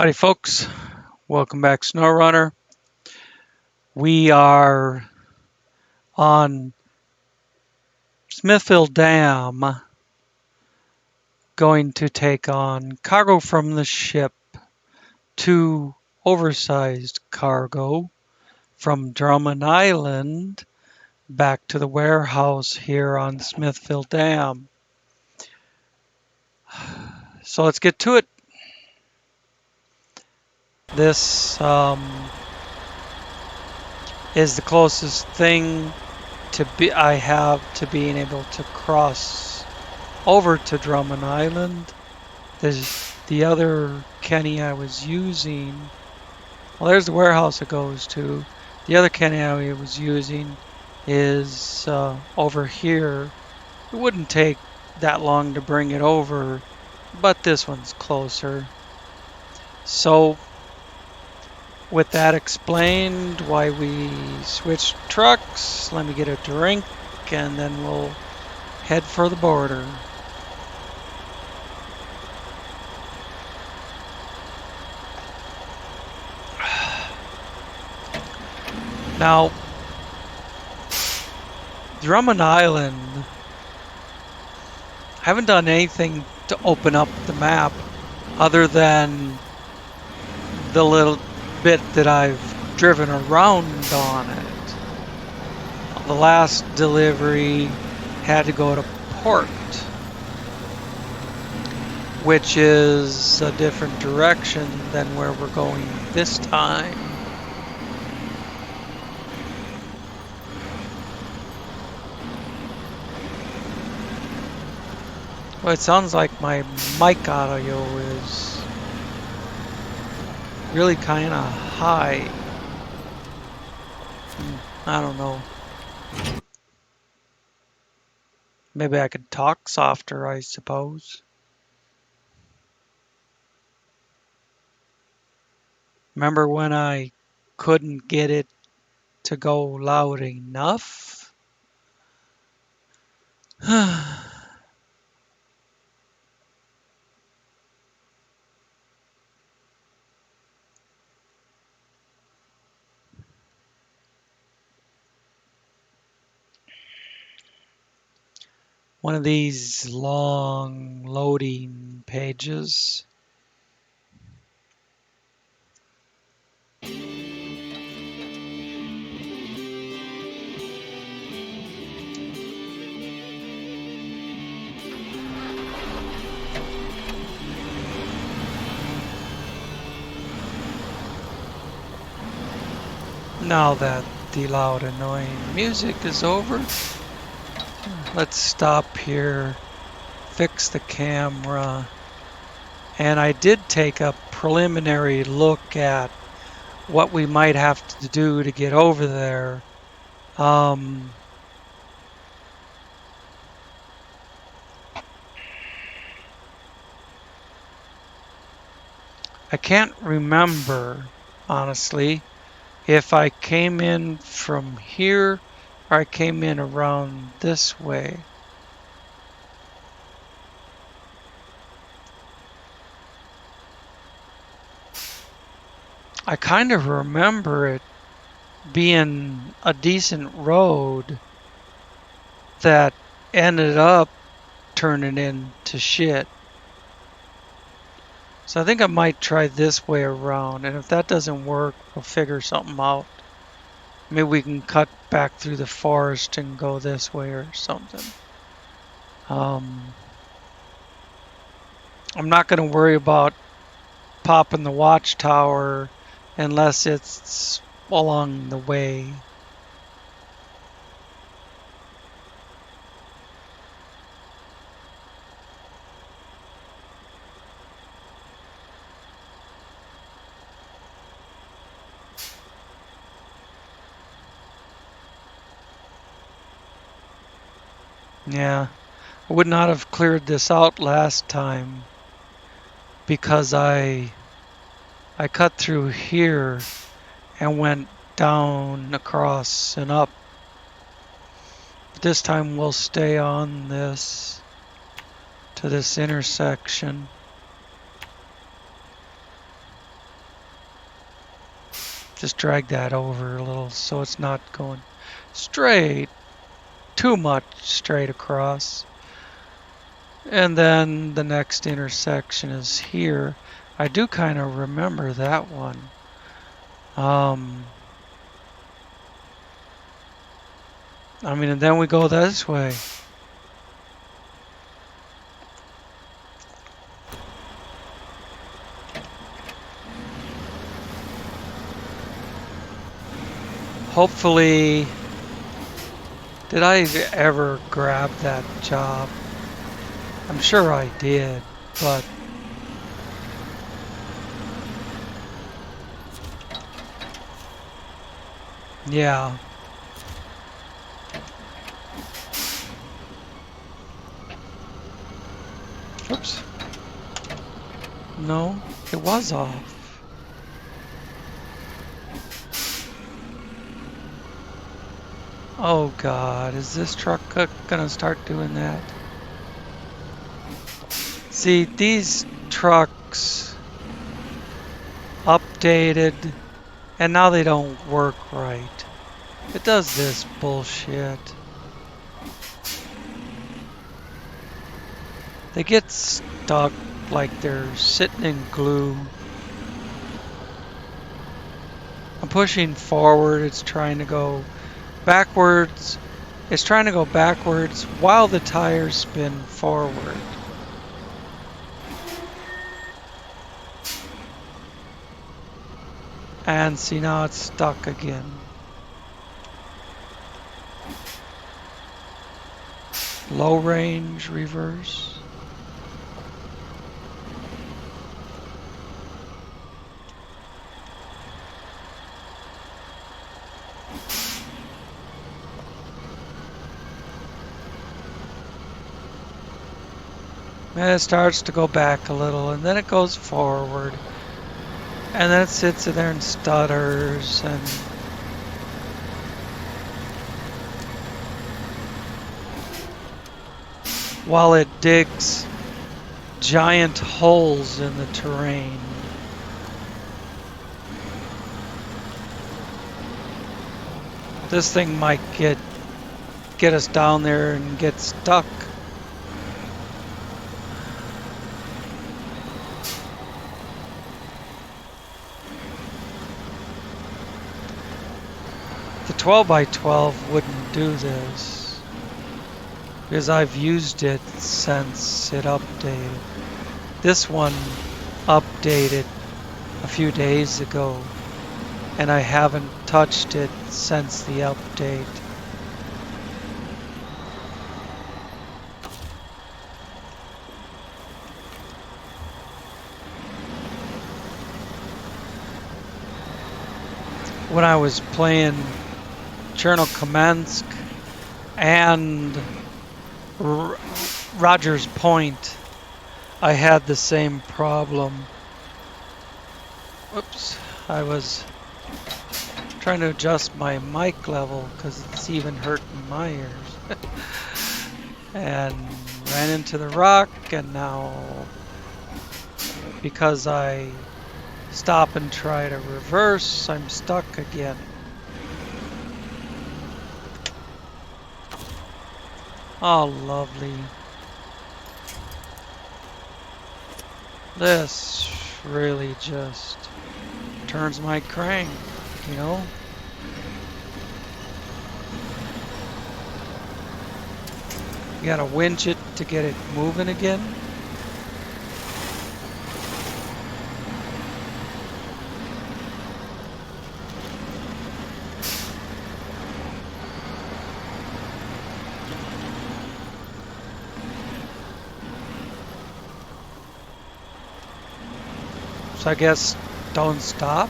Howdy folks, welcome back SnowRunner. We are on Smithville Dam going to take on cargo from the ship to oversized cargo from Drummond Island back to the warehouse here on Smithville Dam. So let's get to it. This is the closest thing I have to being able to cross over to Drummond Island. There's the other Keny I was using. Well, there's the warehouse it goes to. The other Keny I was using is over here. It wouldn't take that long to bring it over, but this one's closer. So with that explained, why we switched trucks, let me get a drink and then we'll head for the border. Now, Drummond Island, I haven't done anything to open up the map other than the little bit that I've driven around on it. The last delivery had to go to port, which is a different direction than where we're going this time. Well, it sounds like my mic audio is really kind of high. I don't know. Maybe I could talk softer, I suppose. Remember when I couldn't get it to go loud enough? One of these long loading pages. Now that the loud annoying music is over, let's stop here, fix the camera, and I did take a preliminary look at what we might have to do to get over there. I can't remember, honestly, if I came in from here or I came in around this way. I kind of remember it being a decent road that ended up turning into shit. So I think I might try this way around, and if that doesn't work, we'll figure something out. Maybe we can cut back through the forest and go this way or something. I'm not going to worry about popping the watchtower unless it's along the way. Yeah, I would not have cleared this out last time because I cut through here and went down, across, and up. But this time we'll stay on this to this intersection. Just drag that over a little so it's not going straight, too much straight across. And then the next intersection is here. I do kind of remember that one. I mean, and then we go this way. Hopefully, did I ever grab that job? I'm sure I did, but yeah. Oops. No, it was off. Oh God, is this truck gonna start doing that? See, these trucks updated and now they don't work right. It does this bullshit. They get stuck like they're sitting in glue. I'm pushing forward, it's trying to go backwards. It's trying to go backwards while the tires spin forward. And see, now it's stuck again. Low range reverse. And it starts to go back a little, and then it goes forward. And then it sits in there and stutters, and while it digs giant holes in the terrain. This thing might get us down there and get stuck. The 12x12 wouldn't do this because I've used it since it updated. This one updated a few days ago, and I haven't touched it since the update. When I was playing Chernow-Kamensk and Rogers Point, I had the same problem. Whoops, I was trying to adjust my mic level because it's even hurting my ears. And ran into the rock, and now because I stop and try to reverse, I'm stuck again. Oh, lovely. This really just turns my crank, you know? You gotta winch it to get it moving again. So I guess don't stop.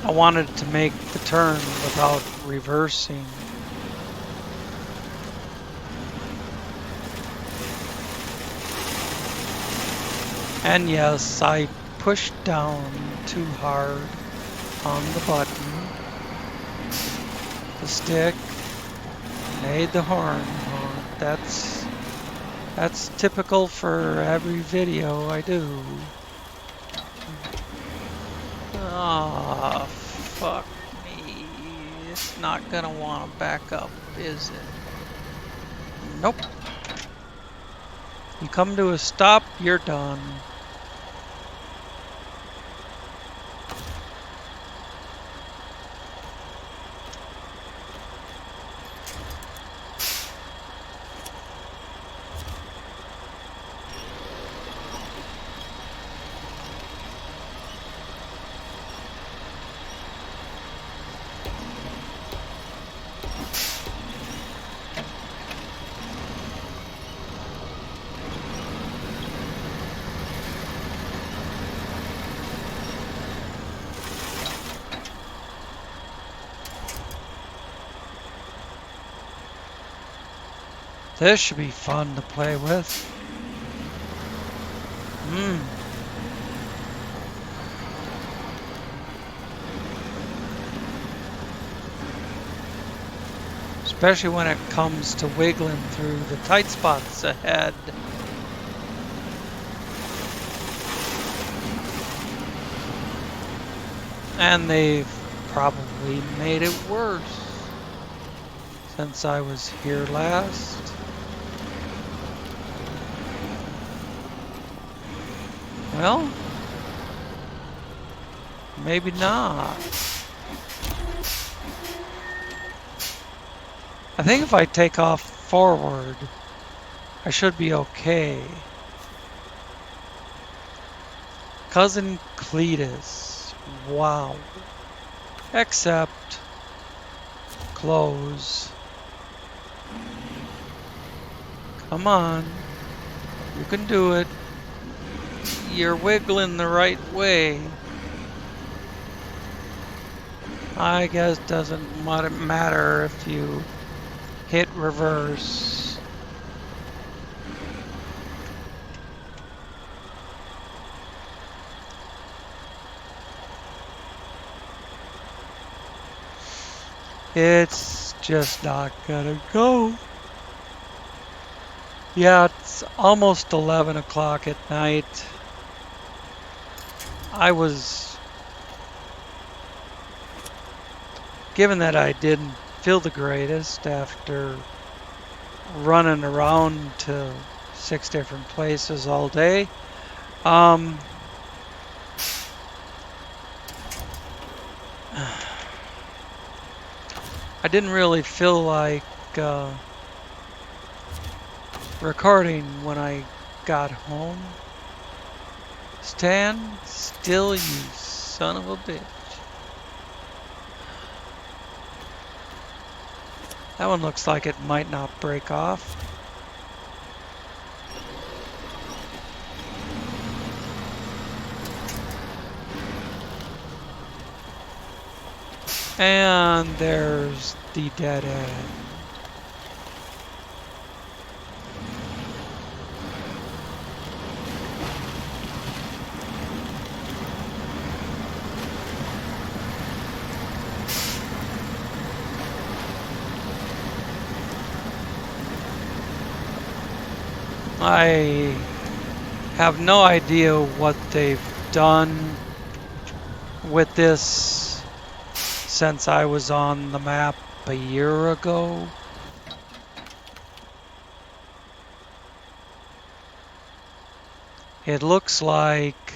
I wanted to make the turn without reversing. And yes, I pushed down too hard on the button. The stick made the horn. That's typical for every video I do. Ah, fuck me. It's not gonna want to back up, is it? Nope. You come to a stop, you're done. This should be fun to play with. Especially when it comes to wiggling through the tight spots ahead. And they've probably made it worse since I was here last. Well, maybe not. I think if I take off forward, I should be okay. Cousin Cletus. Wow. Except close. Come on. You can do it. You're wiggling the right way. I guess doesn't matter if you hit reverse. It's just not gonna go. Yeah, it's almost 11 o'clock at night. I was, given that I didn't feel the greatest after running around to 6 different places all day, I didn't really feel like recording when I got home. Stand still, you son of a bitch. That one looks like it might not break off. And there's the dead end. I have no idea what they've done with this since I was on the map a year ago. It looks like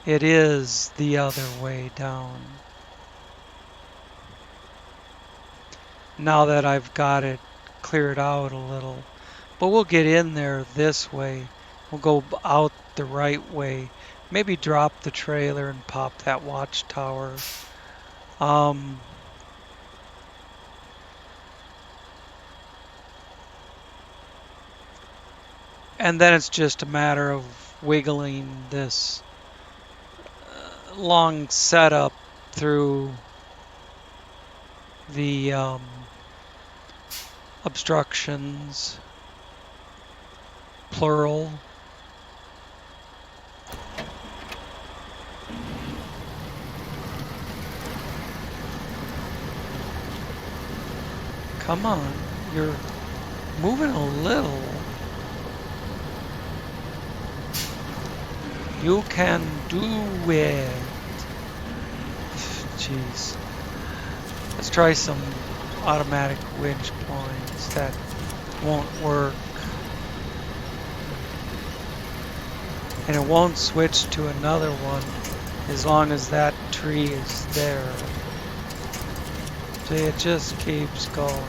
it is the other way down. Now that I've got it cleared out a little. But we'll get in there this way. We'll go out the right way. Maybe drop the trailer and pop that watchtower. And then it's just a matter of wiggling this long setup through the obstructions, plural. Come on, you're moving a little. You can do it. Jeez. Let's try some automatic winch points. That won't work. And it won't switch to another one as long as that tree is there. So it just keeps going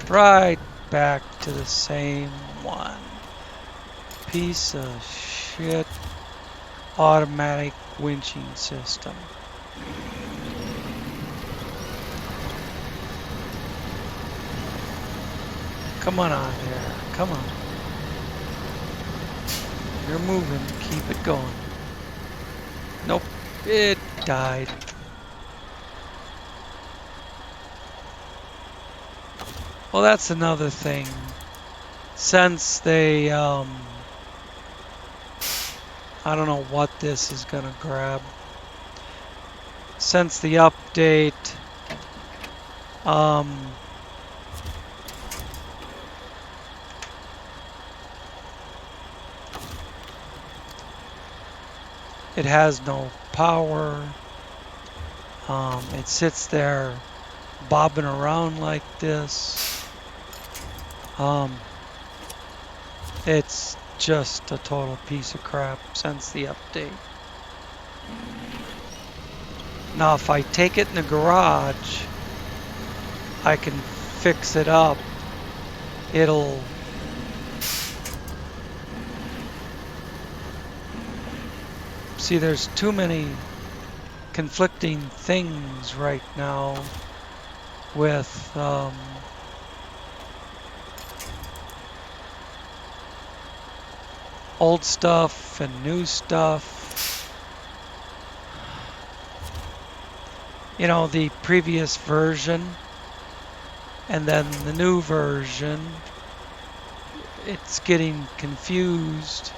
right back to the same one. Piece of shit automatic winching system. Come on out there. Come on. You're moving. Keep it going. Nope. It died. Well, that's another thing. Since they, I don't know what this is gonna grab. Since the update, it has no power. It sits there bobbing around like this. It's just a total piece of crap since the update. Now if I take it in the garage, I can fix it up. It'll see, there's too many conflicting things right now with old stuff and new stuff. You know, the previous version and then the new version. It's getting confused.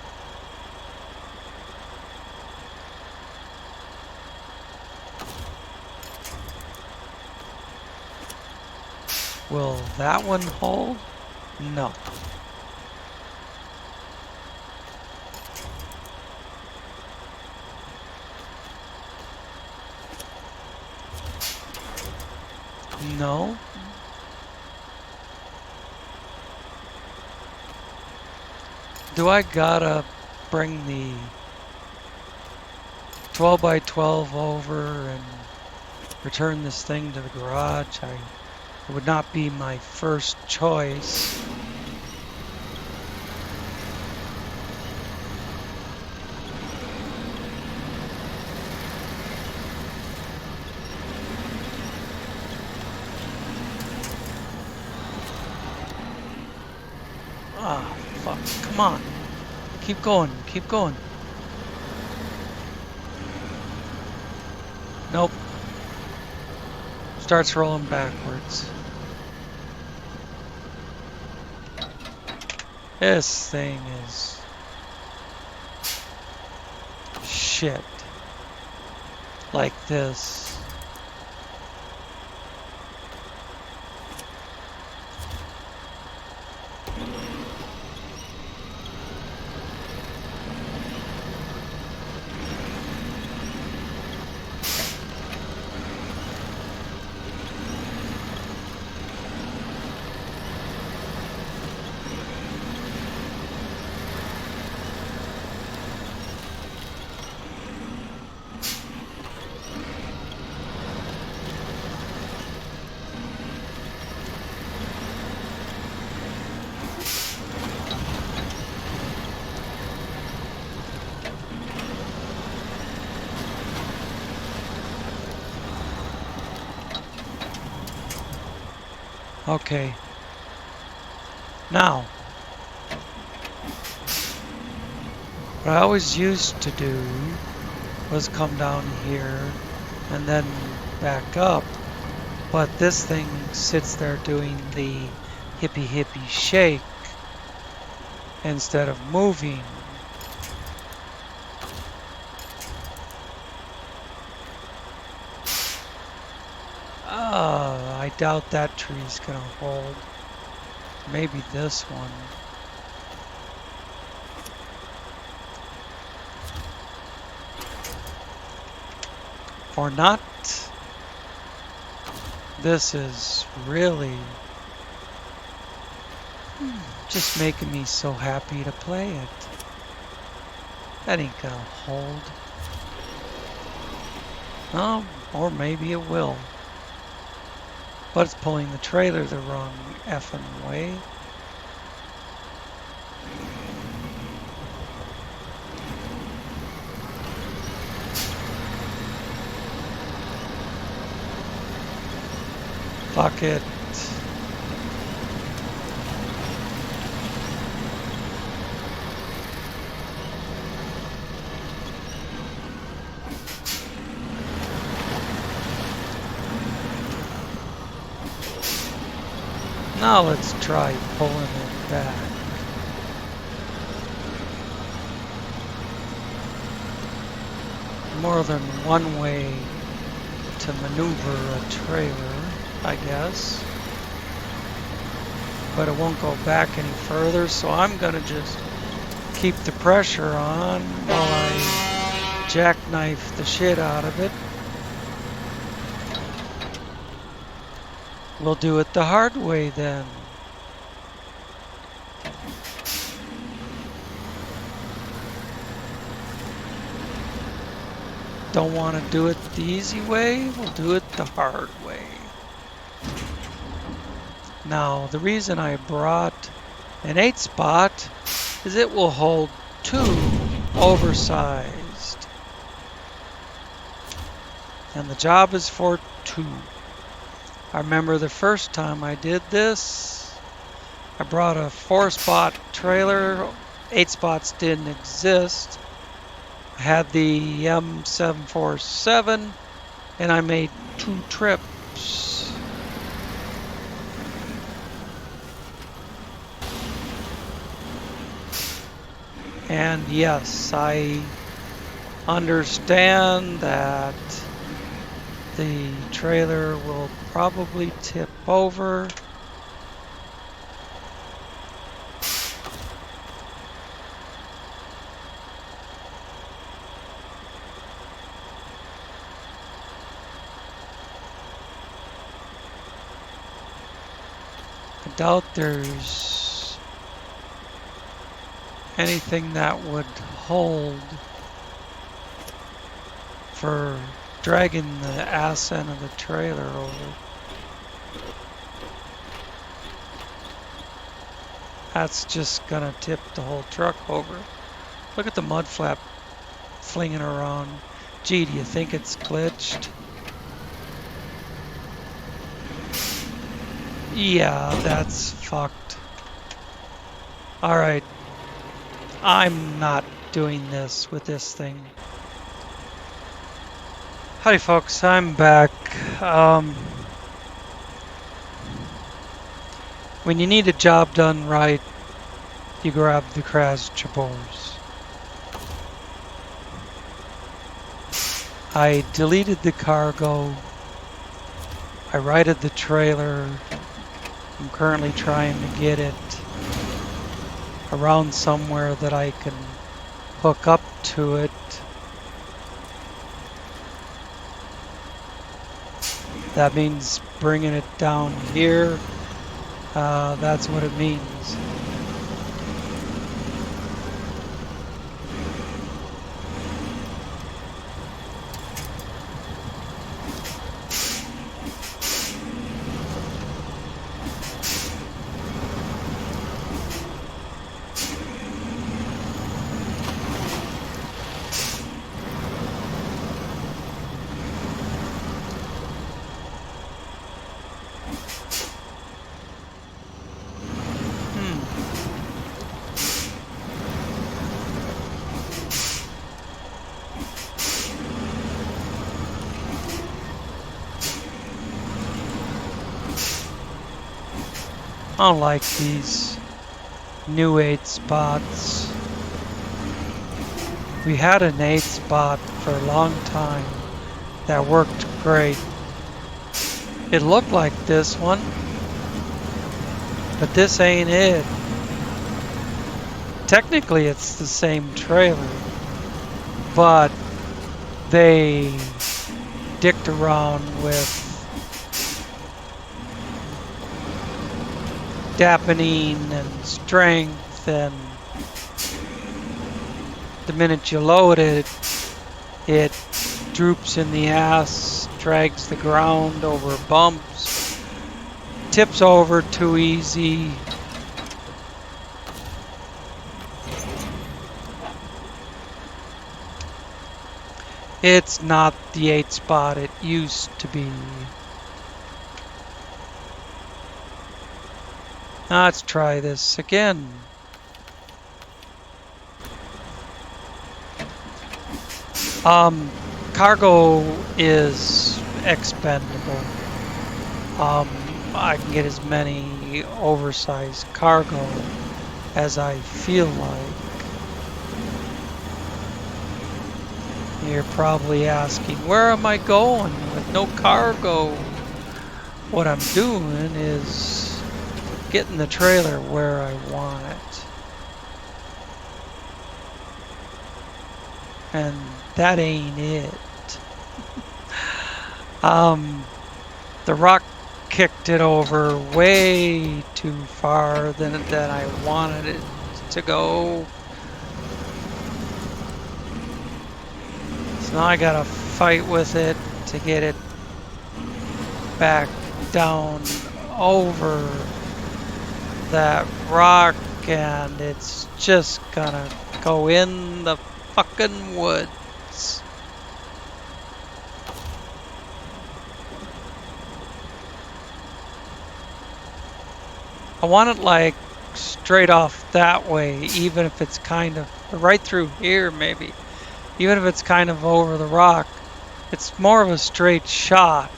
Will that one hold? No. No. Do I gotta bring the 12 by 12 over and return this thing to the garage? It would not be my first choice. Ah, fuck. Come on. Keep going. Keep going. Nope. Starts rolling backwards. This thing is shit. Like this. Okay. Now, what I always used to do was come down here and then back up, but this thing sits there doing the hippie hippie shake instead of moving. I doubt that tree's gonna hold. Maybe this one. Or not. This is really just making me so happy to play it. That ain't gonna hold. Oh, or maybe it will. But it's pulling the trailer the wrong effing way. Fuck it. Now let's try pulling it back. More than one way to maneuver a trailer, I guess. But it won't go back any further, so I'm gonna just keep the pressure on while I jackknife the shit out of it. We'll do it the hard way then. Don't want to do it the easy way? We'll do it the hard way. Now, the reason I brought an 8 spot is it will hold 2 oversized. And the job is for 2. I remember the first time I did this, I brought a 4 spot trailer. 8 spots didn't exist. I had the M747 and I made 2 trips. And yes, I understand that the trailer will probably tip over. I doubt there's anything that would hold for dragging the ass end of the trailer over. That's just gonna tip the whole truck over. Look at the mud flap flinging around. Gee, do you think it's glitched? Yeah, that's fucked. Alright. I'm not doing this with this thing. Howdy folks, I'm back. When you need a job done right, you grab the Kraz Chaborz. I deleted the cargo. I righted the trailer. I'm currently trying to get it around somewhere that I can hook up to it. That means bringing it down here. That's what it means. I don't like these new 8 spots. We had an 8 spot for a long time that worked great. It looked like this one. But this ain't it. Technically, it's the same trailer, but they dicked around with dampening and strength, and the minute you load it, it droops in the ass, drags the ground over bumps, tips over too easy. It's not the 8-spot it used to be. Now let's try this again. Cargo is expendable. I can get as many oversized cargo as I feel like. You're probably asking, where am I going with no cargo? What I'm doing is getting the trailer where I want it. And that ain't it. The rock kicked it over way too far than I wanted it to go. So now I gotta fight with it to get it back down over that rock, and it's just gonna go in the fucking woods. I want it like straight off that way, even if it's kind of right through here maybe. Even if it's kind of over the rock, it's more of a straight shot.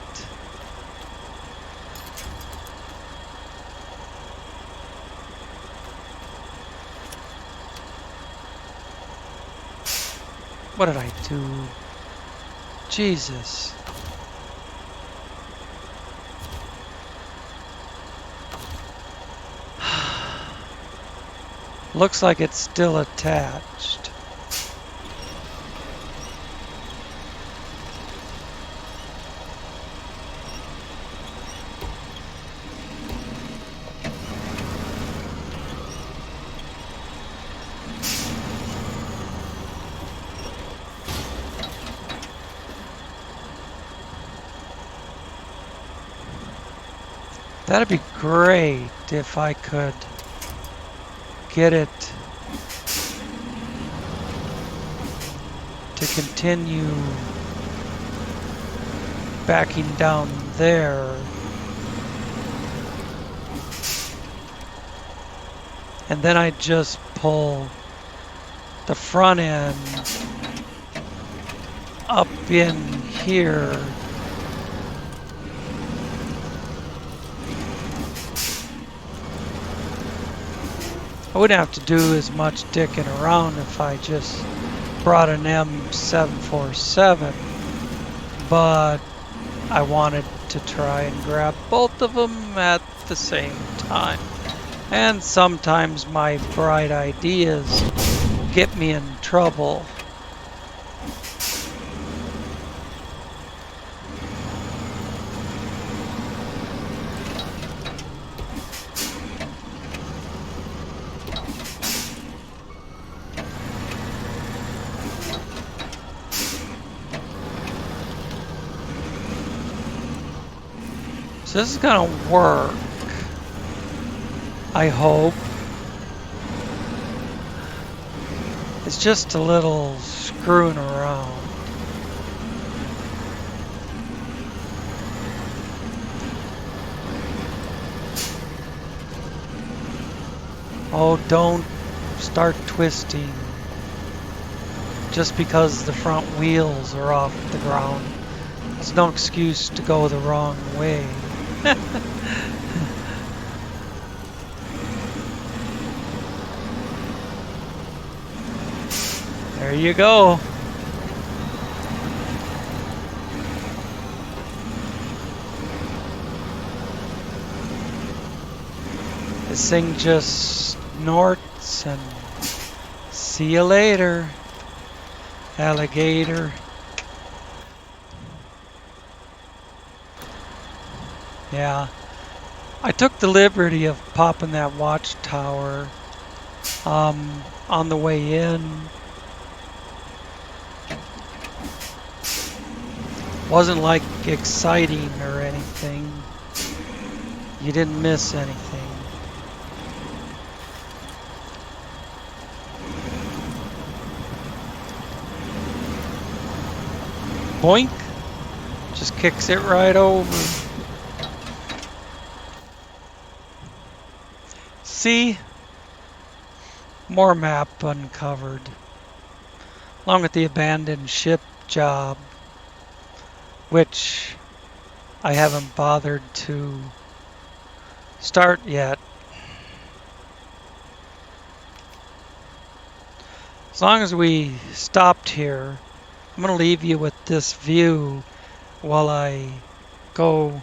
What did I do? Jesus. Looks like it's still attached. That'd be great if I could get it to continue backing down there. And then I just pull the front end up in here. I wouldn't have to do as much dicking around if I just brought an M747, but I wanted to try and grab both of them at the same time. And sometimes my bright ideas get me in trouble. So this is gonna work, I hope. It's just a little screwing around. Oh, don't start twisting just because the front wheels are off the ground. There's no excuse to go the wrong way. There you go. This thing just snorts and see you later, alligator. Yeah, I took the liberty of popping that watchtower on the way in. Wasn't like exciting or anything. You didn't miss anything. Boink! Just kicks it right over. See? More map uncovered. Along with the abandoned ship job, which I haven't bothered to start yet. As long as we stopped here, I'm going to leave you with this view while I go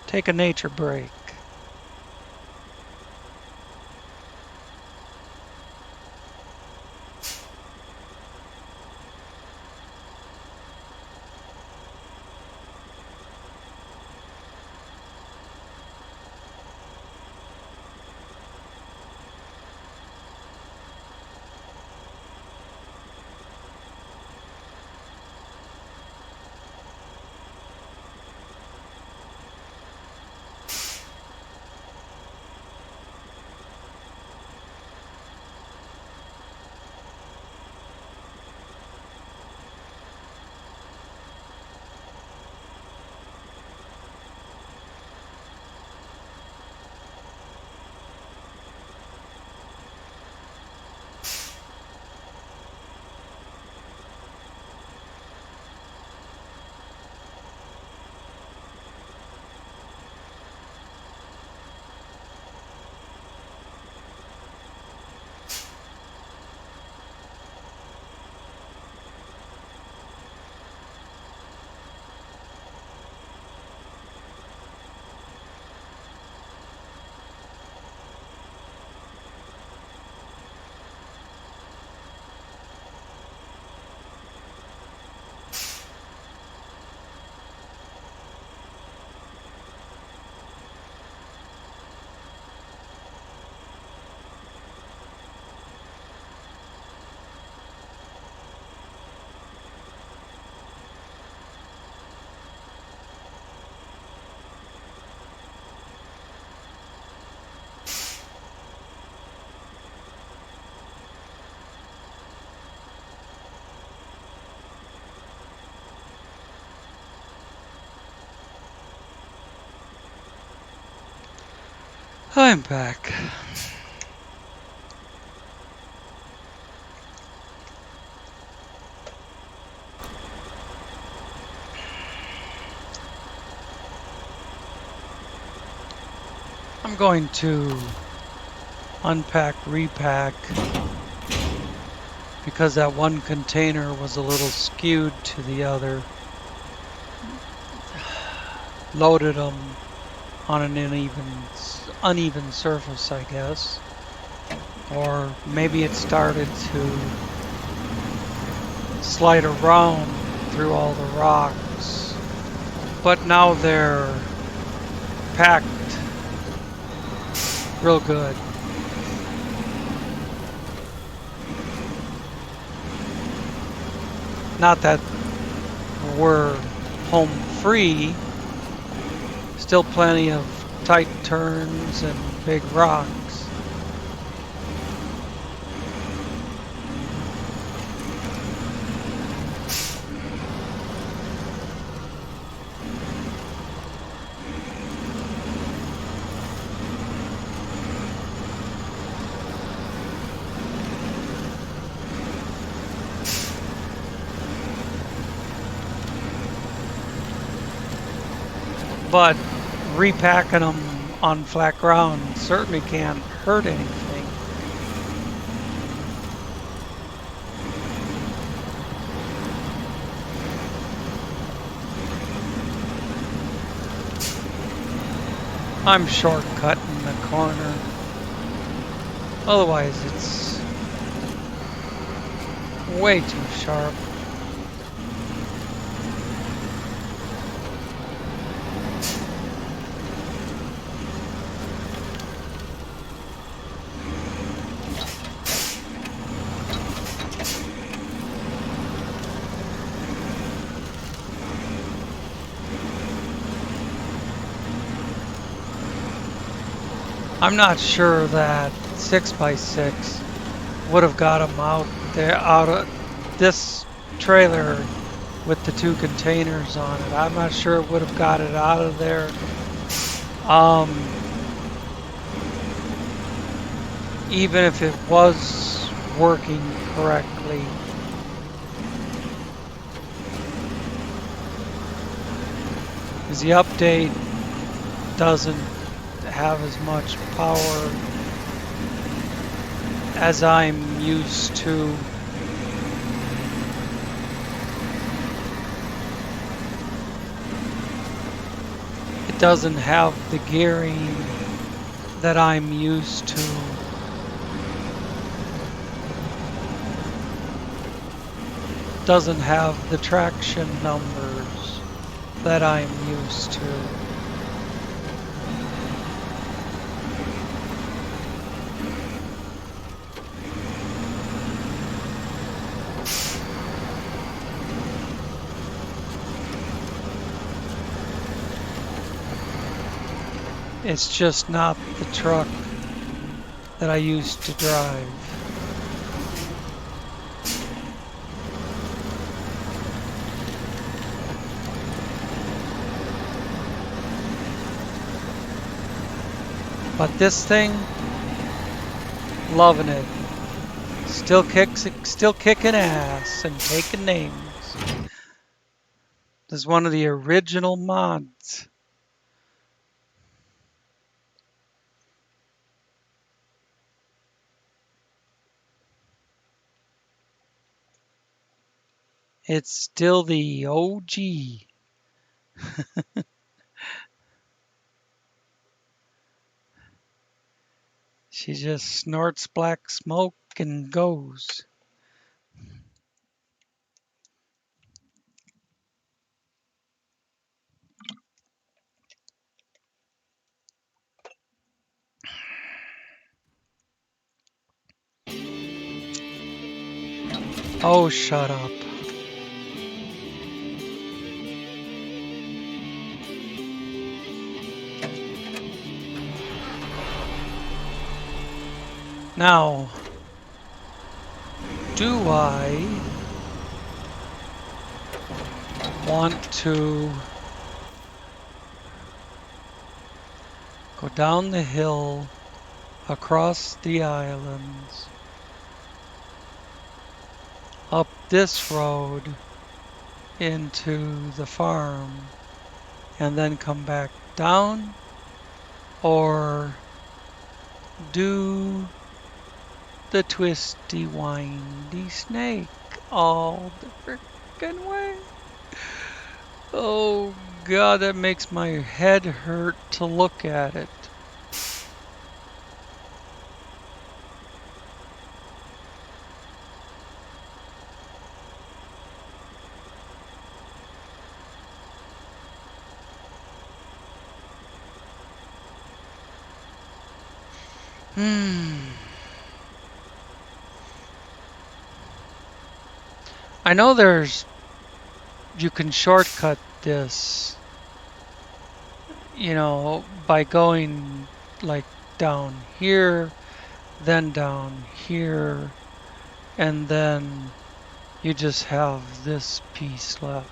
take a nature break. I'm back. I'm going to unpack, repack, because that one container was a little skewed to the other. Loaded them on an uneven surface, I guess. Or maybe it started to slide around through all the rocks. But now they're packed real good. Not that we're home free. Still plenty of tight turns and big rocks. But repacking them on flat ground certainly can't hurt anything. I'm shortcutting the corner. Otherwise, it's way too sharp. I'm not sure that 6x6 would have got him out there, out of this trailer with the 2 containers on it. I'm not sure it would have got it out of there. Even if it was working correctly. Because the update doesn't have as much power as I'm used to. It doesn't have the gearing that I'm used to. Doesn't have the traction numbers that I'm used to. It's just not the truck that I used to drive. But this thing, loving it. Still kicking ass and taking names. This is one of the original mods. It's still the OG. She just snorts black smoke and goes. Oh, shut up. Now, do I want to go down the hill, across the islands, up this road into the farm, and then come back down? Or do the twisty, windy snake all the frickin' way? Oh God, that makes my head hurt to look at it. I know you can shortcut this, by going like down here, then down here, and then you just have this piece left.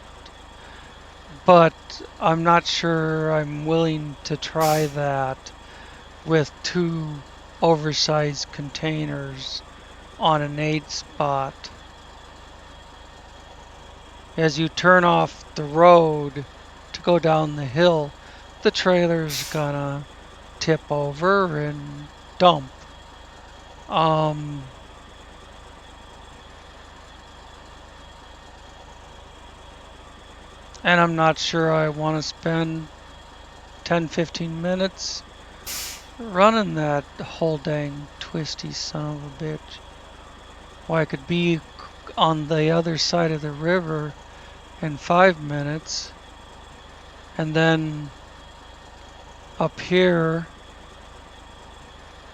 But I'm not sure I'm willing to try that with 2 oversized containers on an 8 spot. As you turn off the road to go down the hill, the trailer's gonna tip over and dump. And I'm not sure I want to spend 10-15 minutes running that whole dang twisty son of a bitch. Well, I could be on the other side of the river in 5 minutes, and then up here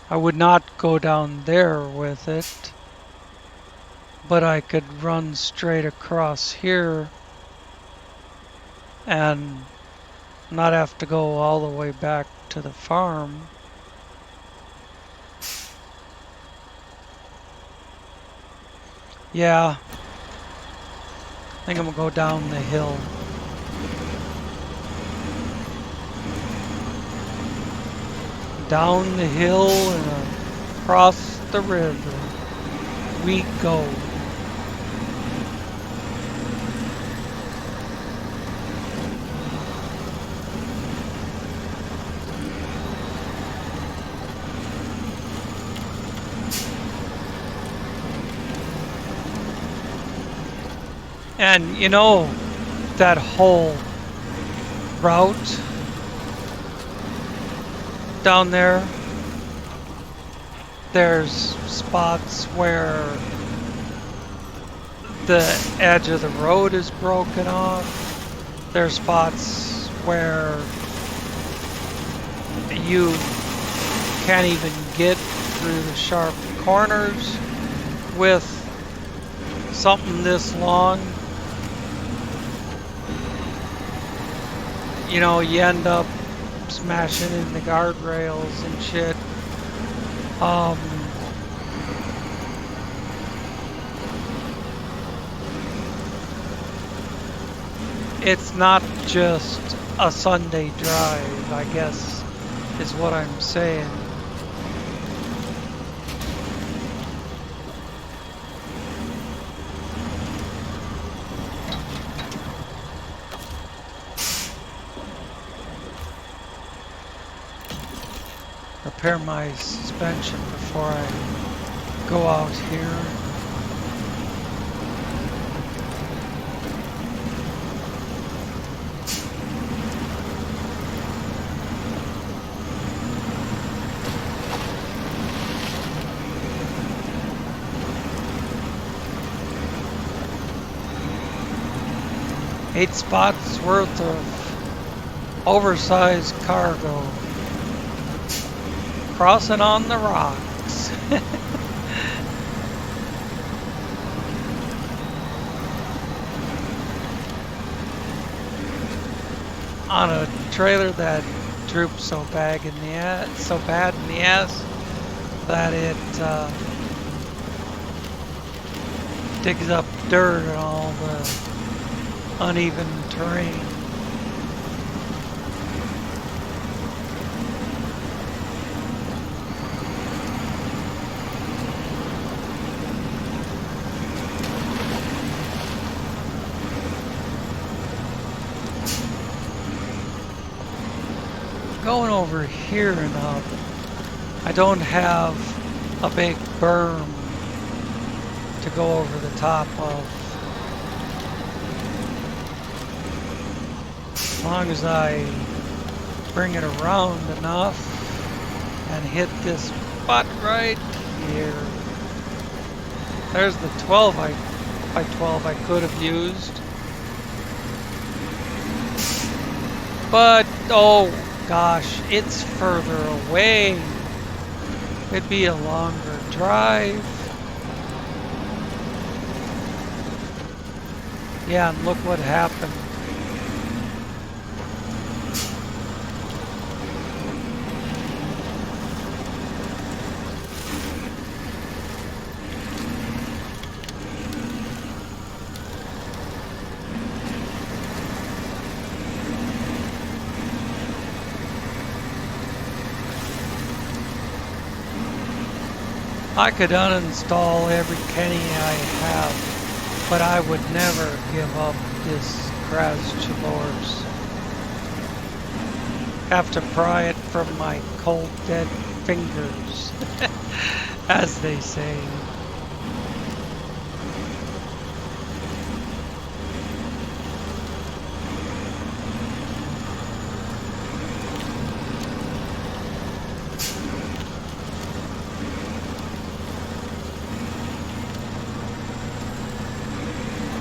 I would not go down there with it, but I could run straight across here and not have to go all the way back to the farm. Yeah, I think I'm gonna go down the hill. Down the hill and across the river we go. And you know, that whole route down there, there's spots where the edge of the road is broken off. There's spots where you can't even get through the sharp corners with something this long. You know, you end up smashing in the guardrails and shit. It's not just a Sunday drive, I guess, is what I'm saying. Repair my suspension before I go out here. Eight spots worth of oversized cargo. Crossing on the rocks. On a trailer that droops so bad in the ass that it digs up dirt and all the uneven terrain. Going over here and up, I don't have a big berm to go over the top of. As long as I bring it around enough and hit this spot right here. There's the 12 by 12 I could have used. But, oh gosh, it's further away. It'd be a longer drive. Yeah, and look what happened. I could uninstall every Keny I have, but I would never give up this Kraz Chaborz. Have to pry it from my cold dead fingers, as they say.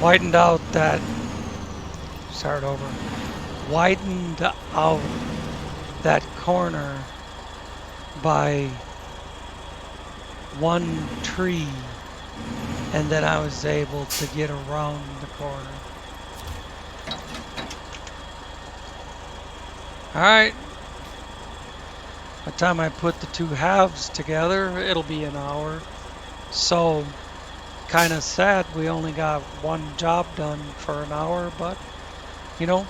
widened out that, start over, widened out that corner by one tree, and then I was able to get around the corner. Alright, by the time I put the two halves together, it'll be an hour. So, kind of sad we only got one job done for an hour, but, you know,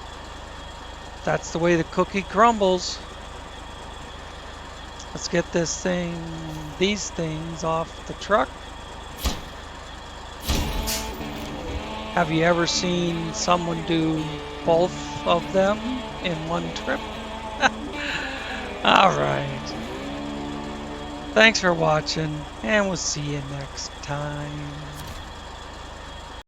that's the way the cookie crumbles. Let's get these things off the truck. Have you ever seen someone do both of them in one trip? All right. Thanks for watching, and we'll see you next time.